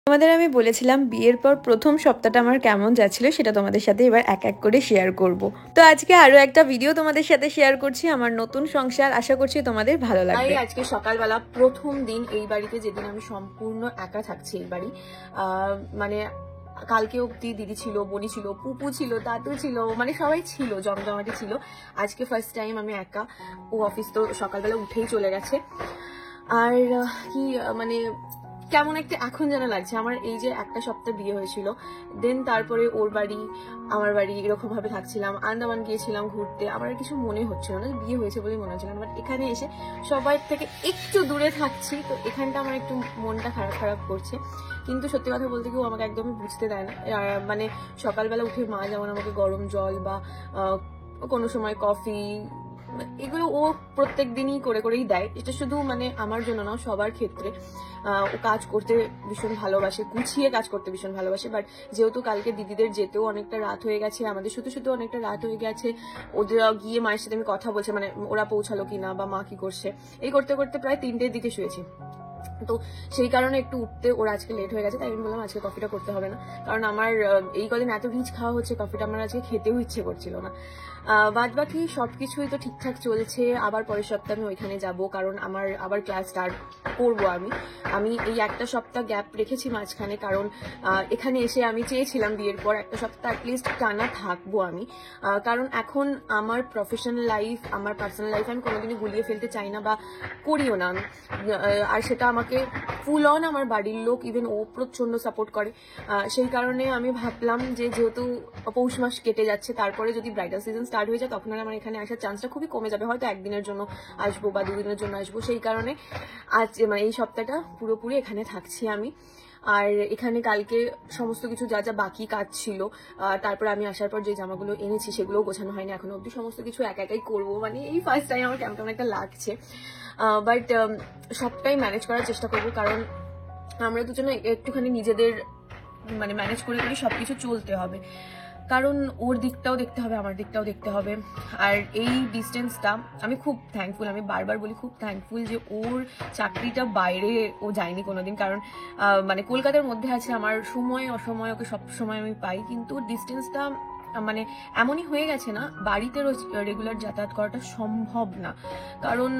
তোমাদের আমি বলেছিলাম বিয়ের পর প্রথম সপ্তাহটা আমার কেমন যাচ্ছিল সেটা তোমাদের সাথে এবার এক এক করে শেয়ার করব। তো আজকে আরো একটা ভিডিও তোমাদের সাথে শেয়ার করছি, আমার নতুন সংসার। আশা করছি তোমাদের ভালো লাগবে। আজকে সকালবেলা প্রথম দিন এই বাড়িতে, যেদিন আমি সম্পূর্ণ একা থাকছি এই বাড়ি। মানে কালকে অব্দি দিদি ছিল, বনি ছিল, পুপু ছিল, দাদু ছিল, মানে সবাই ছিল, জমজমাটি ছিল। আজকে ফার্স্ট টাইম আমি একা। ও অফিস তো সকালবেলা উঠেই চলে গেছে। আর কি মানে কেমন একটা এখন যেন লাগছে। আমার এই যে একটা সপ্তাহ বিয়ে হয়েছিল, দেন তারপরে ওর বাড়ি আমার বাড়ি এরকম ভাবে থাকছিলাম। আন্দামান গিয়েছিলাম ঘুরতে, আমার আর কিছু মনে হচ্ছিল না, বিয়ে হয়েছে বলেই মনে হচ্ছিল। বাট এখানে এসে সবাই থেকে একটু দূরে থাকছি, তো এখানটা আমার একটু মনটা খারাপ খারাপ করছে। কিন্তু সত্যি কথা বলতে কি, ও আমাকে একদমই বুঝতে দেয় না। মানে সকালবেলা উঠে মা যেমন আমাকে গরম জল বা কোনো সময় কফি, এগুলো ও প্রত্যেক দিনই করে করেই দেয়। এটা শুধু মানে আমার জন্য না, সবার ক্ষেত্রে। ও কাজ করতে ভীষণ ভালোবাসে, গুছিয়ে কাজ করতে ভীষণ ভালোবাসে। বাট যেহেতু কালকে দিদিদের যেতেও অনেকটা রাত হয়ে গেছে, আমাদের শুধু শুধু অনেকটা রাত হয়ে গেছে, ওদের গিয়ে মায়ের সাথে আমি কথা বলছি, মানে ওরা পৌঁছালো কিনা বা মা কি করছে, এই করতে করতে প্রায় 3টের দিকে শুয়েছি। তো সেই কারণে একটু উঠতে ওরা আজকে লেট হয়ে গেছে। তাই আমি বললাম আজকে কফিটা করতে হবে না, কারণ আমার এই কদিন এত রিচ খাওয়া হচ্ছে, কফিটা আমার আজকে খেতেও ইচ্ছে করছিল না। বাদ বাকি সবকিছুই তো ঠিকঠাক চলছে। আবার পরের সপ্তাহে আমি ওইখানে যাব, কারণ আমার আবার ক্লাস স্টার্ট করবো। আমি এই একটা সপ্তাহ গ্যাপ রেখেছি মাঝখানে, কারণ এখানে এসে আমি চেয়েছিলাম বিয়ের পর একটা সপ্তাহ অ্যাটলিস্ট টানা থাকবো আমি। কারণ এখন আমার প্রফেশনাল লাইফ, আমার পার্সোনাল লাইফ আমি কোনোদিনই গুলিয়ে ফেলতে চাই না বা করিও না আমি। আর সেটা আমাকে ফুল অন আমার বাড়ির লোক, ইভেন ও প্রচন্ড সাপোর্ট করে। সেই কারণে আমি ভাবলাম যে যেহেতু পৌষ মাস কেটে যাচ্ছে, তারপরে যদি ব্রাইডাল সিজন স্টার্ট হয়ে যায়, তখন আর আমার এখানে আসার চান্সটা খুবই কমে যাবে। হয়তো একদিনের জন্য আসবো বা 2 দিনের জন্য আসবো। সেই কারণে আজ মানে এই সপ্তাহটা পুরোপুরি এখানে থাকছি আমি। আর এখানে কালকে সমস্ত কিছু যা যা বাকি কাজ ছিল, তারপর আমি আসার পর যে জামাগুলো এনেছি সেগুলোও গোছানো হয়নি এখনো অব্দি। সমস্ত কিছু একা একাই করবো, মানে এই ফার্স্ট টাইম আমার কেমন কেমন একটা লাগছে। বাট সবটাই ম্যানেজ করার চেষ্টা করবো, কারণ আমরা দুজনে একটুখানি নিজেদের মানে ম্যানেজ করে করে সবকিছু চলতে হবে। কারণ ওর দিকটাও দেখতে হবে, আমার দিকটাও দেখতে হবে। আর এই ডিস্টেন্সটা আমি খুব থ্যাঙ্কফুল, আমি বারবার বলি খুব থ্যাঙ্কফুল যে ওর চাকরিটা বাইরে ও যায়নি কোনোদিন। কারণ মানে কলকাতার মধ্যে আছে, আমার সময় অসময় ওকে সব সময় আমি পাই, কিন্তু ডিস্টেন্সটা মানে এমনই হয়ে গেছে না, বাড়িতে রোজ রেগুলার যাতায়াত করাটা সম্ভব না। কারণ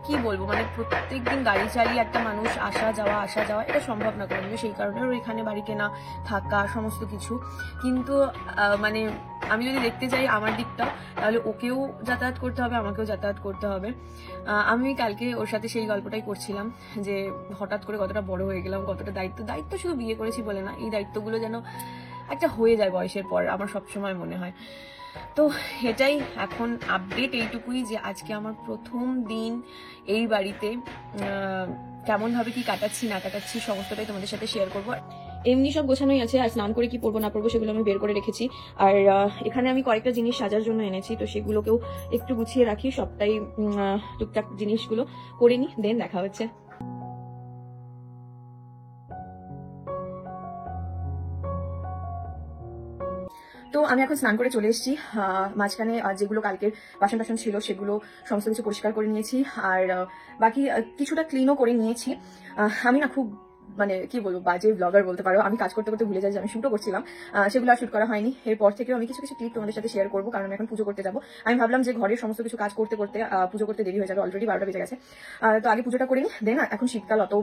কি বলবো, মানে প্রত্যেকদিন গাড়ি চালিয়ে একটা মানুষ আসা যাওয়া এটা সম্ভব না কোনোদিনও। সেই কারণে ওর এখানে বাড়ি কেনা, থাকা, সমস্ত কিছু। কিন্তু মানে আমি যদি দেখতে চাই আমার দিকটা, তাহলে ওকেও যাতায়াত করতে হবে, আমাকেও যাতায়াত করতে হবে। আমি কালকে ওর সাথে সেই গল্পটাই করছিলাম যে হঠাৎ করে কতটা বড় হয়ে গেলাম, কতটা দায়িত্ব শুধু বিয়ে করেছি বলে না, এই দায়িত্বগুলো যেন একটা হয়ে যায় বয়সের পর, আমার সবসময় মনে হয়। তো এটাই এখন আপডেট এইটুকুই, যে আজকে আমার প্রথম দিন এই বাড়িতে। কেমন ভাবে কি কাটাচ্ছি না কাটাচ্ছি সমস্তটাই তোমাদের সাথে শেয়ার করবো। এমনি সব গোছানোই আছে, আর স্নান করে কি পরবো না পরবো সেগুলো আমি বের করে রেখেছি। আর এখানে আমি কয়েকটা জিনিস সাজার জন্য এনেছি, তো সেগুলোকেও একটু গুছিয়ে রাখি। সবটাই টুকটাক জিনিসগুলো করে নি, দেন দেখা হচ্ছে। তো আমি এখন স্নান করে চলে এসেছি। মাঝখানে যেগুলো কালকের বাসন টাসন ছিল সেগুলো সমস্ত কিছু পরিষ্কার করে নিয়েছি, আর বাকি কিছুটা ক্লিনও করে নিয়েছি। আমি না খুব মানে কি বলবো, বাজে ব্লগার বলতে পারো। আমি কাজ করতে করতে ভুলে যাই যে আমি শুটও করছিলাম, সেগুলো আর শুট করা হয়নি। এরপর থেকেও আমি কিছু কিছু ক্লিপ তোমাদের সাথে শেয়ার করবো, কারণ আমি এখন পুজো করতে যাবো। আমি ভাবলাম যে ঘরের সমস্ত কিছু কাজ করতে করতে পুজো করতে দেরি হয়ে যাবে, অলরেডি 12টা বেজে গেছে। তো আগে পুজোটা করে নিই, দেন এখন শীতকাল, অত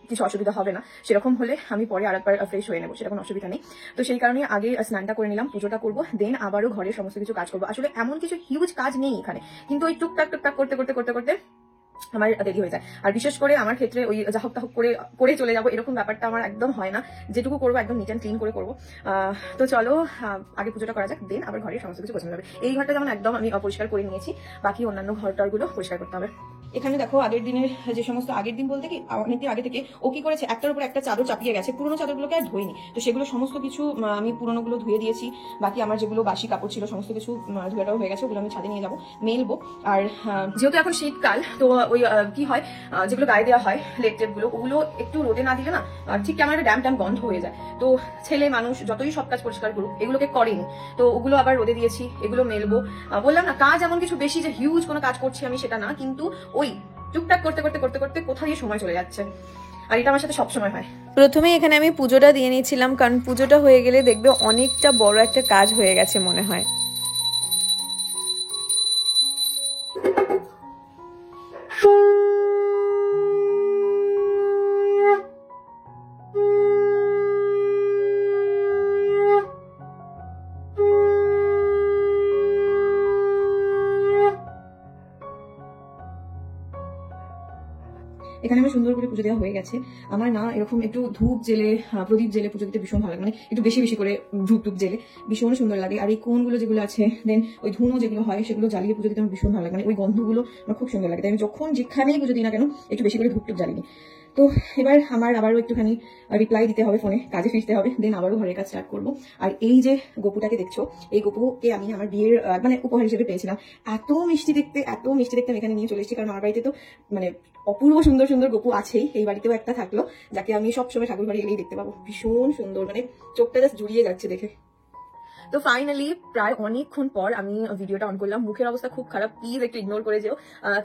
কিছু অসুবিধা হবে না। সেরকম হলে আমি পরে আরেকবার ফ্রেশ হয়ে নেবো, সেটা কোনো অসুবিধা নেই। তো সেই কারণে আগে স্নানটা করে নিলাম, পুজোটা করবো, দেন আবারও ঘরের সমস্ত কিছু কাজ করবো। আসলে এমন কিছু হিউজ কাজ নেই এখানে, কিন্তু ওই টুকটাক টুকটাক করতে করতে করতে করতে আমার দেরি হয়ে যায়। আর বিশেষ করে আমার ক্ষেত্রে ওই জাহক তাহক করে চলে যাবো এরকম ব্যাপারটা আমার একদম হয় না। যেটুকু করবো একদম নিট অ্যান্ড ক্লিন করে করবো। তো চলো আগে পুজোটা করা যাক, দেন আবার ঘরের সমস্ত কিছু গোছানো হবে। এই ঘরটা যেমন একদম আমি পরিষ্কার করে নিয়েছি, বাকি অন্যান্য ঘরটারগুলো পরিষ্কার করতে হবে। এখানে দেখো আগের দিনের যে সমস্ত, আগের দিন বলতে কি অনেকদিন আগে থেকে ও কি করেছে, একটার উপর একটা চাদর চাপিয়ে গেছে, পুরোনো চাদরগুলোকে আর ধুইনি। তো সেগুলো সমস্ত কিছু আমি পুরোনোগুলো ধুয়ে দিয়েছি। বাকি আমার যেগুলো বাসি কাপড় ছিল সমস্ত কিছু ধুয়েটাও হয়ে গেছে, ওগুলো আমি ছাদে নিয়ে যাবো, মেলবো। আর যেহেতু এখন শীতকাল, তো ওই কি হয়, যেগুলো গায়ে দেওয়া হয় লেগ টেপগুলো, ওগুলো একটু রোদে না দিলে না ঠিক কেমন একটা ড্যাম গন্ধ হয়ে যায়। তো ছেলে মানুষ যতই সব কাজ পরিষ্কার করুক, এগুলোকে করেনি, তো ওগুলো আবার রোদে দিয়েছি, এগুলো মেলবো। বললাম না, কাজ এমন কিছু বেশি যে হিউজ কোনো কাজ করছি আমি সেটা না, কিন্তু ওই টুকটাক করতে করতে করতে করতে কোথাও গিয়ে সময় চলে যাচ্ছে। আর এটা আমার সাথে সবসময় হয়। প্রথমে এখানে আমি পুজোটা দিয়ে নিয়েছিলাম, কারণ পুজোটা হয়ে গেলে দেখবে অনেকটা বড় একটা কাজ হয়ে গেছে মনে হয়। এখানে আমার সুন্দর করে পুজো দেওয়া হয়ে গেছে। আমার না এরকম একটু ধূপ জেলে প্রদীপ জেলে পুজো দিতে ভীষণ ভালো লাগে, মানে একটু বেশি বেশি করে ধূপ টুপ জেলে ভীষণ সুন্দর লাগে। আর এই কোনগুলো যেগুলো আছে, দেন ওই ধুনো যেগুলো হয় সেগুলো জ্বালিয়ে পুজো দিতে আমার ভীষণ ভালো লাগে, মানে ওই গন্ধগুলো আমার খুব সুন্দর লাগে। তাই আমি যখন যেখানেই পুজো দিই না কেন একটু বেশি করে ধূপ টুপ জ্বালিয়ে। তো এবার আমার আবারও একটুখানি রিপ্লাই দিতে হবে, ফোনে কাজে ফিরতে হবে, দেন আবারও ঘরের কাজ স্টার্ট করবো। আর এই যে গপুটাকে দেখছো, এই গপুকে আমি আমার বিয়ের মানে উপহার হিসেবে পেয়েছিলাম। এত মিষ্টি দেখতে আমি এখানে নিয়ে চলে এসেছি, কারণ আমার বাড়িতে তো মানে অপূর্ব সুন্দর সুন্দর গপু আছেই, এই বাড়িতেও একটা থাকলো যাকে আমি সবসময় ঠাকুর বাড়ি এলেই দেখতে পাবো। ভীষণ সুন্দর, মানে চোখটা জাস্ট জুড়িয়ে যাচ্ছে দেখে। তো ফাইনালি প্রায় অনেকক্ষণ পর আমি ভিডিওটা অন করলাম। মুখের অবস্থা খুব খারাপ, প্লিজ একটু ইগনোর করে যেও,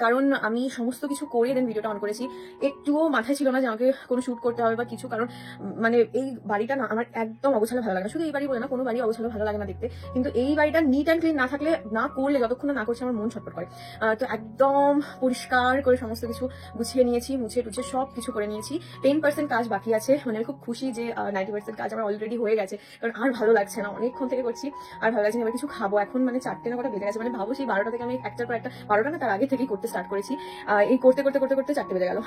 কারণ আমি সমস্ত কিছু করে দেন ভিডিওটা অন করেছি। একটুও মাথায় ছিল না যে আমাকে কোনো শুট করতে হবে বা কিছু, কারণ মানে এই বাড়িটা না আমার একদম অগোছালো ভালো লাগে না। শুধু এই বাড়ি বলে না, কোনো বাড়ি অগোছালো ভালো লাগে না দেখতে, কিন্তু এই বাড়িটা নিট অ্যান্ড ক্লিন না থাকলে, না করলে, যতক্ষণ না করছে আমার মন ছটফট করে। তো একদম পরিষ্কার করে সমস্ত কিছু গুছিয়ে নিয়েছি, মুছে টুছে সব কিছু করে নিয়েছি। 10% কাজ বাকি আছে, মানে আমি খুব খুশি যে 90% কাজ আমার অলরেডি হয়ে গেছে, কারণ আর ভালো লাগছে না, অনেকক্ষণ থেকে করছি আর ভালো লাগছে না। এবার কিছু খাবো, এখন মানে 4টে না কটা বেজে গেছে, মানে ভাবো সেই 12টা থেকে আমি একটার পর একটা, 12টা না তার আগে থেকেই করতে স্টার্ট করেছি। এই করতে করতে করতে করতে 4টে বেজে গেল।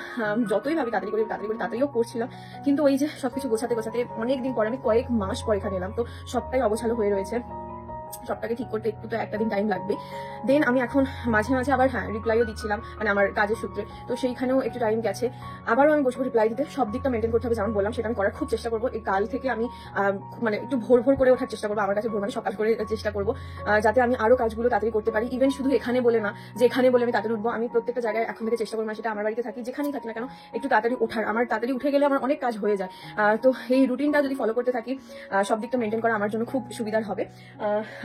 যতই ভাবি তাড়াতাড়িও করছিলাম, কিন্তু ওই যে সবকিছু গোছাতে গোছাতে অনেকদিন পর, আমি কয়েক মাস পর এখানে এলাম, তো সবটাই অগোছালো হয়ে রয়েছে। সবটাকে ঠিক করতে একটু তো একটা দিন টাইম লাগবে। দেন আমি এখন মাঝে মাঝে আবার রিপ্লাইও দিচ্ছিলাম, মানে আমার কাজের সূত্রে, তো সেইখানেও একটু টাইম গেছে। আবারও আমি বসবো রিপ্লাই দিতে, সব দিকটা মেনটেন করতে হবে, যেমন বললাম সেটা আমি করার খুব চেষ্টা করবো। এই কাল থেকে আমি মানে একটু ভোর ভোর করে ওঠার চেষ্টা করবো, আমার কাছে ভোর মানে সকাল করে চেষ্টা করবো, যাতে আমি আরো কাজগুলো তাড়াতাড়ি করতে পারি। ইভেন শুধু এখানে বলে না যে এখানে বলে আমি তাড়াতাড়ি উঠবো, আমি প্রত্যেকটা জায়গায় এখন থেকে চেষ্টা করবো, সেটা আমার বাড়িতে থাকি, যেখানেই থাকি না কেন, একটু তাড়াতাড়ি ওঠার। আমার তাড়াতাড়ি উঠে গেলে আমার অনেক কাজ হয়ে যায়। তো এই রুটিনটা যদি ফলো করতে থাকি, সব দিকটা মেনটেন করা আমার জন্য খুব সুবিধার হবে।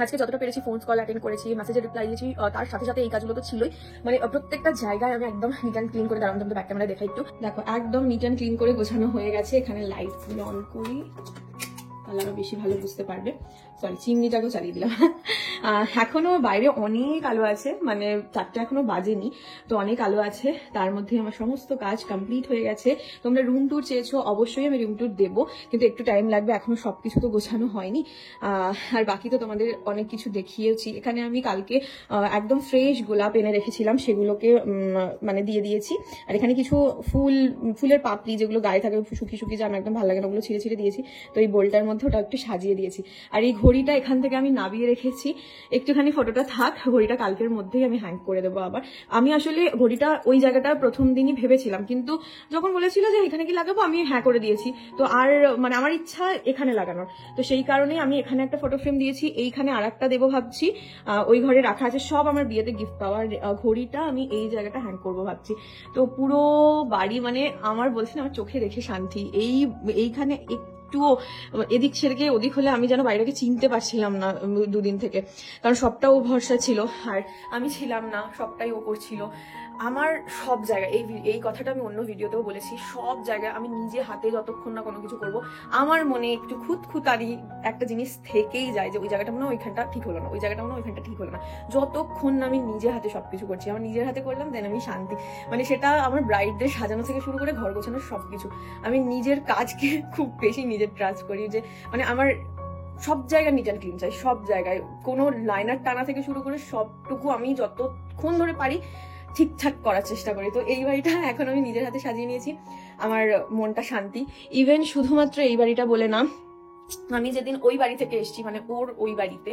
আজকে যতটা পেরেছি ফোন কল অ্যাটেন্ড করেছি, মেসেজে রিপ্লাই দিয়েছি, তার সাথে সাথে এই কাজগুলো তো ছিলই, মানে প্রত্যেকটা জায়গায় আমি একদম নিট অ্যান্ড ক্লিন করে দাঁড়ানো। তো ব্যাক ক্যামেরা দেখাই একটু, দেখো একদম নিট অ্যান্ড ক্লিন করে গোছানো হয়ে গেছে। এখানে লাইট গুলো অন করি, তাহলে আরো বেশি ভালো বুঝতে পারবে। সরি, চিমনিটাকেও চালিয়ে দিলাম। এখনো বাইরে অনেক আলো আছে, মানে 4টে এখনো বাজেনি, তো অনেক আলো আছে। তার মধ্যে আমার সমস্ত কাজ কমপ্লিট হয়ে গেছে। তোমরা রুম ট্যুর চেয়েছো, অবশ্যই আমি রুম ট্যুর দেবো, কিন্তু একটু টাইম লাগবে, এখনো সবকিছু তো গোছানো হয়নি। আর বাকি তো তোমাদের অনেক কিছু দেখিয়েছি। এখানে আমি কালকে একদম ফ্রেশ গোলাপ এনে রেখেছিলাম, সেগুলোকে মানে দিয়ে দিয়েছি। আর এখানে কিছু ফুলের পাপড়ি যেগুলো গায়ে থাকে শুকিয়ে শুকিয়ে যায়, আমার একদম ভালো লাগে না, ওগুলো ছিঁড়ে ছিঁড়ে দিয়েছি। তো এই বোলটার মধ্যে ওটা একটু সাজিয়ে দিয়েছি। আর এই ঘড়িটা এখান থেকে আমি নামিয়ে রেখেছি, একটুখানি ফটোটা থাক, ঘড়িটা কালকের মধ্যেই আমি হ্যাং করে দেবো আবার। আমি আসলে ঘড়িটা ওই জায়গাটা প্রথম দিনই ভেবেছিলাম, কিন্তু যখন বলেছিল যে এখানে কি লাগাবো, আমি হ্যাঁ করে দিয়েছি। তো আর মানে আমার ইচ্ছা এখানে লাগানোর, তো সেই কারণে আমি এখানে একটা ফটো ফ্রেম দিয়েছি, এইখানে আর একটা দেবো ভাবছি। ওই ঘরে রাখা আছে সব আমার বিয়েতে গিফট পাওয়ার। ঘড়িটা আমি এই জায়গাটা হ্যাং করবো ভাবছি। তো পুরো বাড়ি মানে আমার বলছি না, আমার চোখে দেখে শান্তি। এইখানে একটুও এদিক ছেড়ে ওদিক হলে আমি যেন বাইরেকে চিনতে পারছিলাম না দুদিন থেকে, কারণ সবটা ও ভরসা ছিল আর আমি ছিলাম না, সবটাই ও করছিল। আমার সব জায়গায় এই কথাটা আমি অন্য ভিডিওতেও বলেছি, সব জায়গায় আমি নিজে হাতে যতক্ষণ না কোনো কিছু করব, আমার মনে একটু খুঁতখুঁতারি একটা জিনিস থেকেই যায়, যে ওই জায়গাটা মনে হয় ওইখানটা ঠিক হলো না, ওই জায়গাটা মনে হয় ওইখানটা ঠিক হলো না। যতক্ষণ না আমি নিজে হাতে সবকিছু করছি, আমার নিজের হাতে করলাম, দেন আমি শান্তি। মানে সেটা আমার ব্রাইডদের সাজানো থেকে শুরু করে ঘর গোছানোর সবকিছু, আমি নিজের কাজকে খুব বেশি নিজের ট্রাস্ট করি, যে মানে আমার সব জায়গায় নিট অ্যান্ড ক্লিন চাই, সব জায়গায় কোনো লাইনার টানা থেকে শুরু করে সবটুকু আমি যতক্ষণ ধরে পারি ঠিকঠাক করার চেষ্টা করি। তো এই বাড়িটা এখন আমি নিজের হাতে সাজিয়ে নিয়েছি, আমার মনটা শান্তি। ইভেন শুধুমাত্র এই বাড়িটা বলে না, আমি যেদিন ওই বাড়ি থেকে এসেছি, মানে ওর ওই বাড়িতে,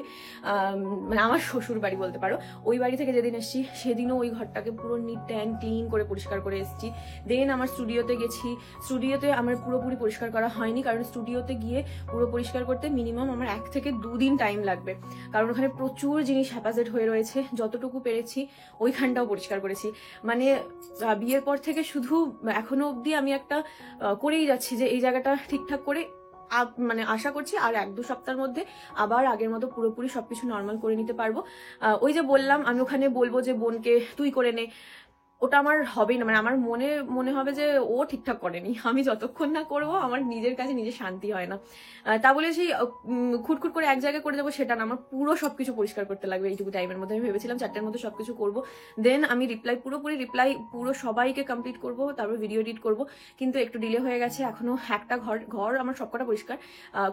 মানে আমার শ্বশুর বাড়ি বলতে পারো, ওই বাড়ি থেকে যেদিন এসেছি সেদিনও ওই ঘরটাকে পুরো নিট অ্যান্ড ক্লিন করে পরিষ্কার করে এসেছি। দেন আমার স্টুডিওতে গেছি, স্টুডিওতে আমার পুরোপুরি পরিষ্কার করা হয়নি, কারণ স্টুডিওতে গিয়ে পুরো পরিষ্কার করতে মিনিমাম আমার 1 থেকে 2 দিন টাইম লাগবে, কারণ ওখানে প্রচুর জিনিস হ্যাপাজেট হয়ে রয়েছে। যতটুকু পেরেছি ওইখানটাও পরিষ্কার করেছি, মানে বিয়ের পর থেকে শুধু এখনো অবধি আমি একটা করেই যাচ্ছি, যে এই জায়গাটা ঠিকঠাক করে, মানে আশা করছি আর 1-2 সপ্তাহের মধ্যে আবার আগের মতো পুরোপুরি সবকিছু নর্মাল করে নিতে পারবো। ওই যে বললাম আমি ওখানে বলবো যে বোনকে তুই করে নে, ওটা আমার হবেই না, মানে আমার মনে হবে যে ও ঠিকঠাক করেনি। আমি যতক্ষণ না করবো আমার নিজের কাছে নিজের শান্তি হয় না। তা বলে সেই খুটখুট করে এক জায়গায় করে যাবো সেটা না, আমার পুরো সবকিছু পরিষ্কার করতে লাগবে এইটুকু টাইমের মধ্যে। আমি ভেবেছিলাম 4টার মধ্যে সবকিছু করবো, দেন আমি পুরোপুরি রিপ্লাই পুরো সবাইকে কমপ্লিট করবো, তারপর ভিডিও এডিট করবো। কিন্তু একটু ডিলে হয়ে গেছে, এখনো একটা ঘর আমার সবকটা পরিষ্কার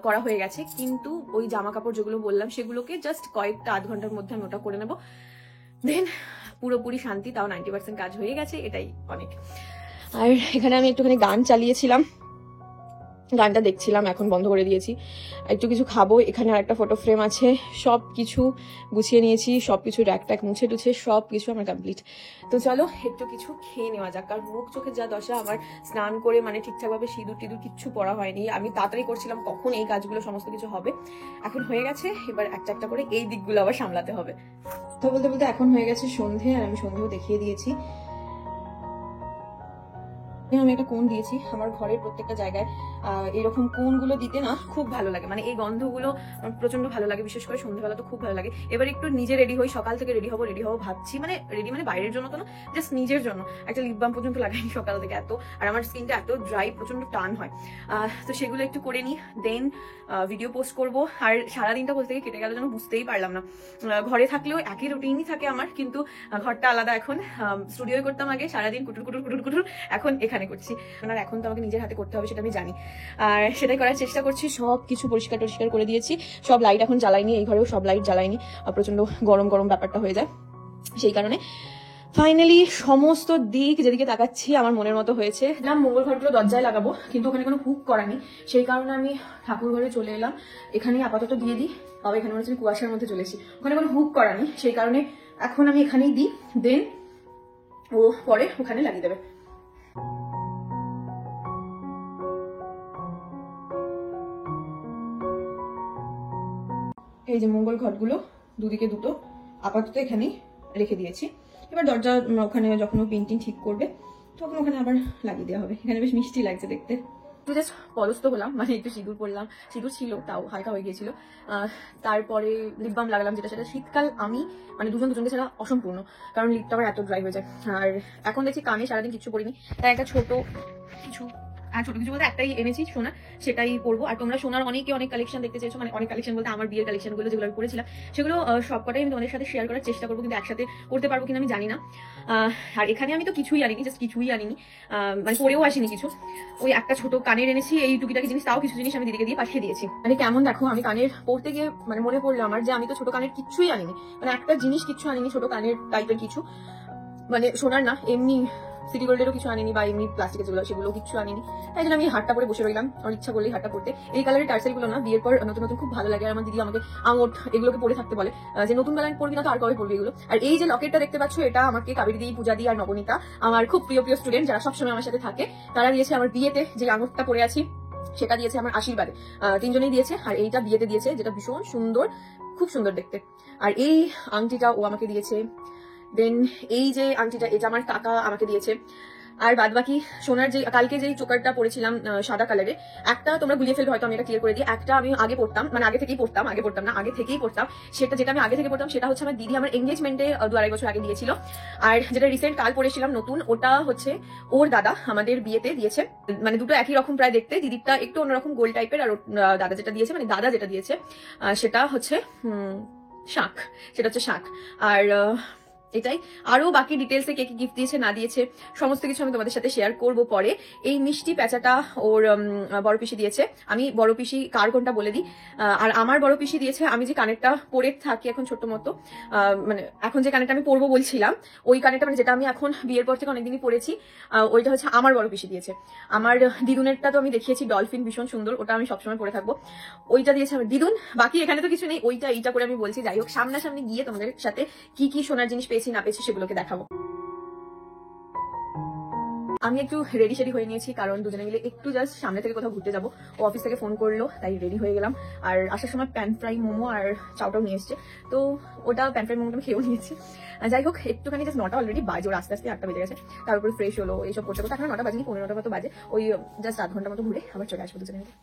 করা হয়ে গেছে, কিন্তু ওই জামা কাপড় যেগুলো বললাম সেগুলোকে জাস্ট কয়েকটা আধ ঘন্টার মধ্যে আমি ওটা করে নেবো, দেন পুরোপুরি শান্তি। তাও 90% কাজ হয়ে গেছে, এটাই অনেক। আর এখানে আমি একটুখানি গান চালিয়েছিলাম, গানটা দেখছিলাম, এখন বন্ধ করে দিয়েছি। একটু কিছু খাবো, এখানে আর একটা ফটো ফ্রেম আছে, সব কিছু গুছিয়ে নিয়েছি, সব কিছু র্যাক ট্যাক মুছে টুছে সব কিছু আমার কমপ্লিট। তো চলো একটু কিছু খেয়ে নেওয়া যাক, কারণ মুখ চোখের যা দশা, আমার স্নান করে মানে ঠিকঠাকভাবে সিঁদুর টিঁদুর কিচ্ছু পরা হয়নি। আমি তাড়াতাড়ি করছিলাম কখন এই কাজগুলো সমস্ত কিছু হবে, এখন হয়ে গেছে। এবার একটা একটা করে এই দিকগুলো আবার সামলাতে হবে। তো বলতে বলতে এখন হয়ে গেছে সন্ধে, আর আমি সন্ধেও দেখিয়ে দিয়েছি। আমি একটা কোণ দিয়েছি আমার ঘরের প্রত্যেকটা জায়গায়, এরকম কোণগুলো দিতে না খুব ভালো লাগে, মানে এই গন্ধগুলো প্রচন্ড ভালো লাগে, বিশেষ করে সন্ধ্যেবেলা তো খুব ভালো লাগে। এবার একটু নিজে রেডি হই, সকাল থেকে রেডি হবো ভাবছি, মানে রেডি মানে বাইরের জন্য তো না, জাস্ট নিজের জন্য। একটা লিপ বাম পর্যন্ত লাগাইনি সকাল থেকে, এত, আর আমার স্কিনটা এত ড্রাই, প্রচন্ড টান হয়। তো সেগুলো একটু করে নিই, দেন ভিডিও পোস্ট করবো। আর সারাদিনটা বলতে গিয়ে কেটে গেল যেন বুঝতেই পারলাম না। ঘরে থাকলেও একই রুটিনই থাকে আমার, কিন্তু ঘরটা আলাদা। এখন স্টুডিওয় করতাম আগে সারাদিন কুটুর কুটুর কুটুর কুটুর, এখন এখানে করছি। আর এখন তো আমাকে নিজের হাতে করতে হবে সেটা আমি জানি, আর সেটাই করার চেষ্টা করছি। সব কিছু পরিষ্কার করে দিয়েছি, সব লাইট এখন জ্বালাইনি, এই ঘরেও সব লাইট জ্বালাইনি, প্রচন্ড গরম ব্যাপারটা হয়ে যায়, সেই কারণে ফাইনালি সমস্ত দিক যেদিকে তাকাচ্ছি আমার মনের মতো হয়েছে। না, মঙ্গল ঘরগুলো দরজায় লাগাবো, কিন্তু ওখানে কোনো হুক করা নেই, সেই কারণে আমি ঠাকুর ঘরে চলে এলাম। এখানেই আপাতত দিয়ে দিই, তবে এখানে মনে হচ্ছে কুয়াশার মধ্যে চলে এসেছি, ওখানে কোনো হুক করা নেই, সেই কারণে এখন আমি এখানেই দিই, দেন ও পরে ওখানে লাগিয়ে দেবে। এই যে মঙ্গল ঘটগুলো দুদিকে দুটো আপাতত এখানে রেখে দিয়েছি। এবার দরজা ওখানে যখন পেন্টিং ঠিক করবে তখন ওখানে আবার লাগিয়ে দেওয়া হবে। এখানে বেশ মিষ্টি লাগছে দেখতে। একটু জাস্ট পলস্ত হলাম, মানে একটু সিঁদুর পরলাম, সিঁদুর ছিল তাও হালকা হয়ে গিয়েছিল। তারপরে লিপ বাম লাগালাম, যেটা সেটা শীতকাল আমি মানে দুজনকে ছাড়া অসম্পূর্ণ, কারণ লিপটা আমার এত ড্রাই হয়ে যায়। আর এখন দেখছি কানে সারাদিন কিছু পরিনি, তাই একটা ছোট কিছু বলতে একটাই এনেছি সোনা, সেটাই পরবো। আর তোমরা সোনার অনেক কালেকশন দেখতে চেয়েছো, মানে অনেক কালেকশন বলতে আমার বিয়ের কালেকশন গুলো যেগুলো আমি করেছিলাম সেগুলো সবকটাই আমি তোমাদের সাথে শেয়ার করার চেষ্টা করবো, কিন্তু একসাথে করতে পারবো কিনা আমি জানি না। আর এখানে আমি তো কিছুই আনিনি, জাস্ট কিছুই আনিনি, মানে পরেও আসিনি কিছু। ওই একটা ছোট কানের এনেছি, এই টুকিটাকি জিনিস, তাও কিছু জিনিস আমি দিদিকে দিয়ে পাঠিয়ে দিয়েছি। মানে কেমন দেখো, আমি কানের পড়তে গিয়ে মানে মনে পড়লো আমার যে আমি তো ছোট কানের কিছুই আনিনি, মানে একটা জিনিস কিচ্ছু আনিনি ছোট কানের টাইপের কিছু, মানে সোনার না, এমনি সিটি গোল্ডেরও কিছু আনিনি, বা এমনি প্লাস্টিকের সেগুলো কিছু আনিনি। তাই জন্য আমি হাটটা পরে বসে রইলাম, আমার ইচ্ছা করলেই হাটটা পড়তে। এই কালারের টার্সেল গুলো না বিয়ের পর নতুন খুব ভালো লাগে, আর আমার দিদি আমাকে আঙট এগুলোকে পরে থাকতে বলে, যে নতুন বেলায় পড়বি না তো আর কবে পড়বি এগুলো। আর এই যে লকেটটা দেখতে পাচ্ছ, এটা আমাকে কাবেরী দি, পূজা দি আর নবনীতা, আমার খুব প্রিয় স্টুডেন্ট যারা সবসময় আমার সাথে থাকে, তারা দিয়েছে আমার বিয়েতে। যে আঙটটা পরে আছি সেটা দিয়েছে আমার আশীর্বাদে, তিনজনেই দিয়েছে। আর এইটা বিয়েতে দিয়েছে, যেটা ভীষণ সুন্দর, খুব সুন্দর দেখতে। আর এই আংটিটা ও আমাকে দিয়েছে, দেন এই যে আংটিটা এটা আমার কাকা আমাকে দিয়েছে। আর বাদ বাকি সোনার যে কালকে যে চোকারটা পরেছিলাম সাদা কালারে, একটা তোমরা গুলিয়ে ফেলবে হয়তো, আমি এটা ক্লিয়ার করে দিই। একটা আমি আগে পড়তাম, মানে আগে থেকেই পড়তাম, সেটা যেটা আমি আগে থেকে পড়তাম সেটা হচ্ছে আমার দিদি আমার এঙ্গেজমেন্টে 2-2.5 বছর আগে দিয়েছিল। আর যেটা রিসেন্ট কাল পরেছিলাম নতুন, ওটা হচ্ছে ওর দাদা আমাদের বিয়েতে দিয়েছে। মানে দুটো একই রকম প্রায় দেখতে, দিদিরটা একটু অন্যরকম গোল টাইপের, আর দাদা যেটা দিয়েছে সেটা হচ্ছে শাঁখ, আর এটাই। আরো বাকি ডিটেলসে কে কি গিফট দিয়েছে না দিয়েছে সমস্ত কিছু আমি তোমাদের সাথে শেয়ার করব পরে। এই মিষ্টি প্যাঁচাটা ওর বড় পিসি দিয়েছে, আমি বড় পিসি কার কোনটা বলে দিই। আর আমার বড় পিসি দিয়েছে আমি যে কানেরটা পরে থাকি এখন ছোট্ট মতো, মানে এখন যে কানেরটা আমি পরবো বলছিলাম, ওই কানেরটা মানে যেটা আমি এখন বিয়ের পর থেকে অনেকদিনই পরেছি, ওইটা হচ্ছে আমার বড় পিসি দিয়েছে। আমার দিদুনেরটা তো আমি দেখিয়েছি, ডলফিন, ভীষণ সুন্দর, ওটা আমি সবসময় পরে থাকবো। ওইটা দিয়েছে আমার দিদুন। বাকি এখানে তো কিছু নেই, এইটা করে আমি বলছি। যাই হোক, সামনাসামনি গিয়ে তোমাদের সাথে কি সোনার জিনিস পেয়েছি না পেয়েছি সেগুলোকে দেখাবো। আমি একটু রেডি হয়ে নিয়েছি, কারণ দুজনে মিলে একটু জাস্ট সামনে থেকে কোথাও ঘুরতে যাবো। ও অফিস থেকে ফোন করলো, তাই রেডি হয়ে গেলাম। আর আসার সময় প্যান ফ্রাই মোমো আর চাউটাও নিয়ে এসছে, তো ওটা প্যান ফ্রাই মোমোটা আমি খেয়েও নিয়েছি। যাই হোক, একটুখানি জাস্ট 9টা অলরেডি বাজে, ওর আস্তে 8টা বেজে গেছে। তার উপরে ফ্রেশ হলো, এইসব করতে করতে এখন 9টা বাজেনি, 15টা মতো বাজে। ওই জাস্ট 8 ঘন্টা মতো ঘুরে আবার চলে আসবো দুজনে মিলে।